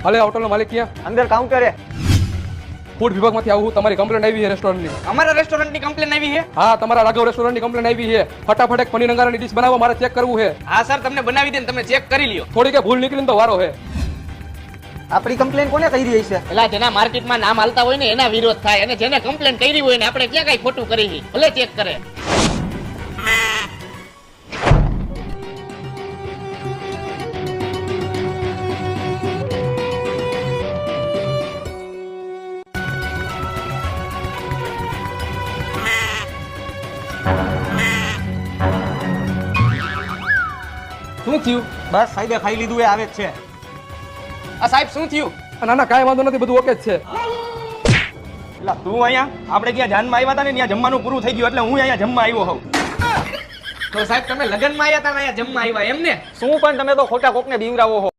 હાલે હોટલનો માલિક ક્યાં? અંદર કાઉન્ટરે. ફૂડ વિભાગમાંથી આવું તમારી કમ્પ્લેન આવી છે રેસ્ટોરન્ટની. અમારા રેસ્ટોરન્ટની કમ્પ્લેન આવી છે? હા, તમારા રાઘવ રેસ્ટોરન્ટની કમ્પ્લેન આવી છે. ફટાફટ એક પનીર અંગારાની ડીશ બનાવો, મારે ચેક કરવું છે. હા સર, તમને બનાવી દે ને તમે ચેક કરી લ્યો. થોડી કે ભૂલ નીકળીને તો વારો છે. આપણી કમ્પ્લેન કોને કરી રહી છે? પેલા જેના માર્કેટમાં નામ હાલતા હોય ને એના વિરોધ થાય, અને જેને કમ્પ્લેન કરી હોય ને આપણે ક્યાં કઈ ખોટું કરી છે, ભલે ચેક કરે. શું થયું? બસ સાહેબે ખાઈ લીધું એ આવે જ છે. આ સાહેબ શું થયું? ના ના, કાંઈ વાંધો નથી, બધું ઓકે જ છે. એટલે તું અહીંયા આપણે ક્યાં જાનમાં આવ્યા હતા ને ત્યાં જમવાનું પૂરું થઈ ગયું એટલે હું અહીંયા જમવા આવ્યો હોઉં. તો સાહેબ તમે લગ્નમાં આવ્યા હતા ને અહીંયા જમવા આવ્યા એમ ને? શું પણ તમે તો ખોટા કોકને બીવરાવો છો.